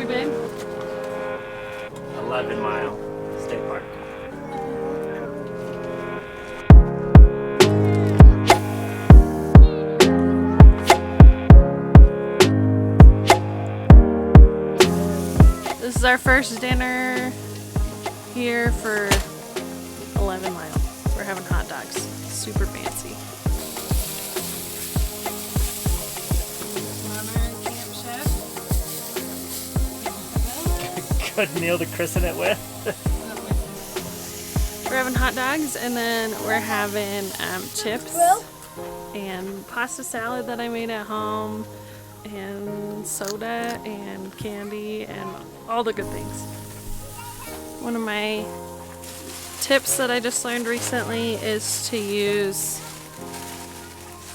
we, babe? 11 Mile State Park. This is our first dinner here for 11 Mile. We're having hot dogs. Super fancy. Good meal to christen it with. We're having hot dogs, and then we're having chips and pasta salad that I made at home, and soda and candy and all the good things. One of my tips that I just learned recently is to use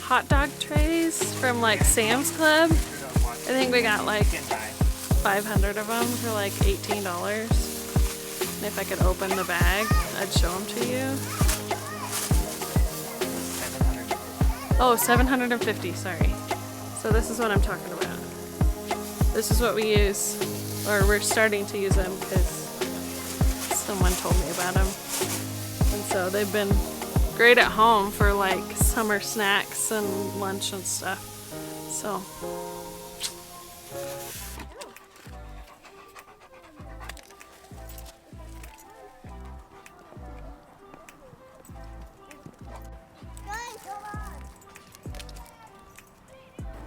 hot dog trays from like Sam's Club. I think we got like 500 of them for like $18. And if I could open the bag, I'd show them to you. Oh, 750, sorry. So this is what I'm talking about. This is what we use, or we're starting to use them because someone told me about them. And so they've been great at home for like summer snacks and lunch and stuff. So.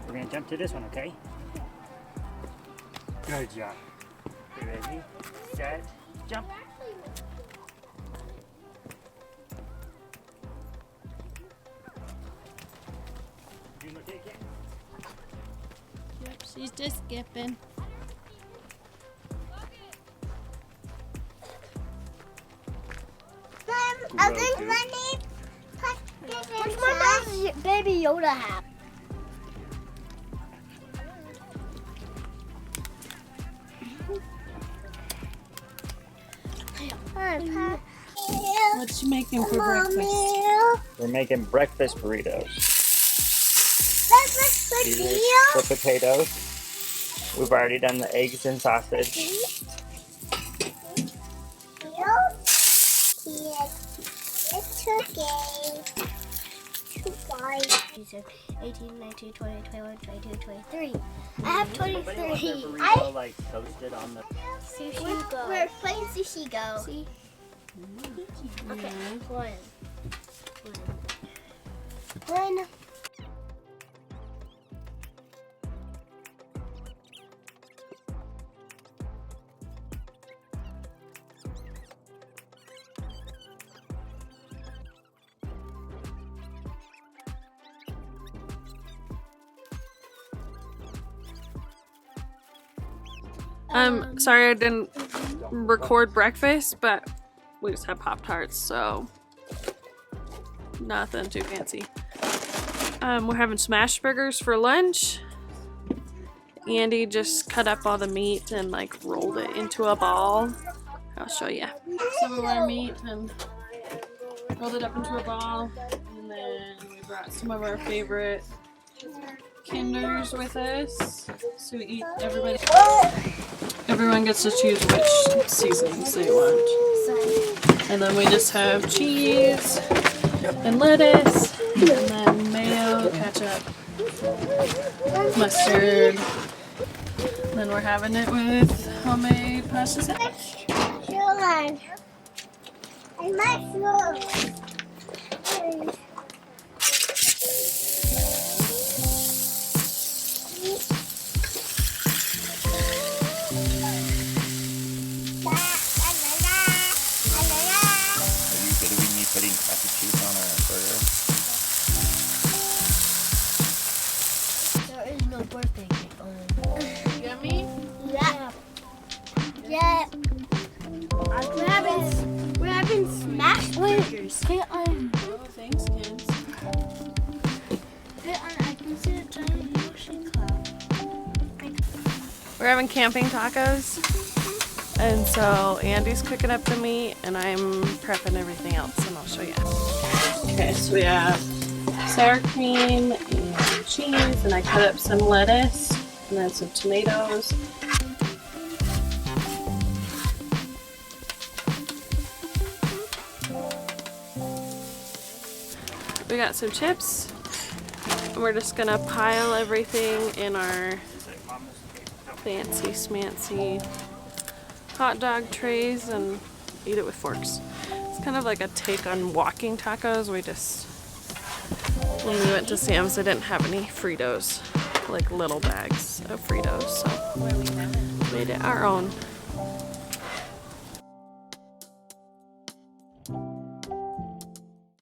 We're gonna jump to this one, okay? Good job. You ready, set, jump. Yep, she's just skipping. Which one does Baby Yoda have? What you making for breakfast? We're making breakfast burritos. Here's the potatoes. We've already done the eggs and sausage. It's okay. 18, 19, 20, 21, 22, 23. I have 23. Burrito, like toasted on the Sushi Go. We're playing Sushi Go. See? Okay, one. Sorry I didn't record breakfast, but we just have Pop-Tarts, so nothing too fancy. We're having smash burgers for lunch. Andy just cut up all the meat and like rolled it into a ball. I'll show you some of our meat and rolled it up into a ball. And then we brought some of our favorite Kinders with us. So we eat everyone gets to choose which seasonings they want. And then we just have cheese and lettuce, and then mayo, ketchup, mustard. And then we're having it with homemade pasta salad. putting crappy cheese on a burger. There is no birthday cake on it. Yummy? Yeah. Yeah. We're having smash burgers. Get on. Oh, thanks, kids. Get on. I can see a giant ocean cloud. We're having camping tacos. And so Andy's cooking up the meat and I'm prepping everything else, and I'll show you. Okay, so we have sour cream and cheese, and I cut up some lettuce and then some tomatoes. we got some chips. And we're just gonna pile everything in our fancy smancy hot dog trays and eat it with forks. It's kind of like a take on walking tacos. We just, when we went to Sam's, they didn't have any Fritos, like little bags of Fritos, so made it our own.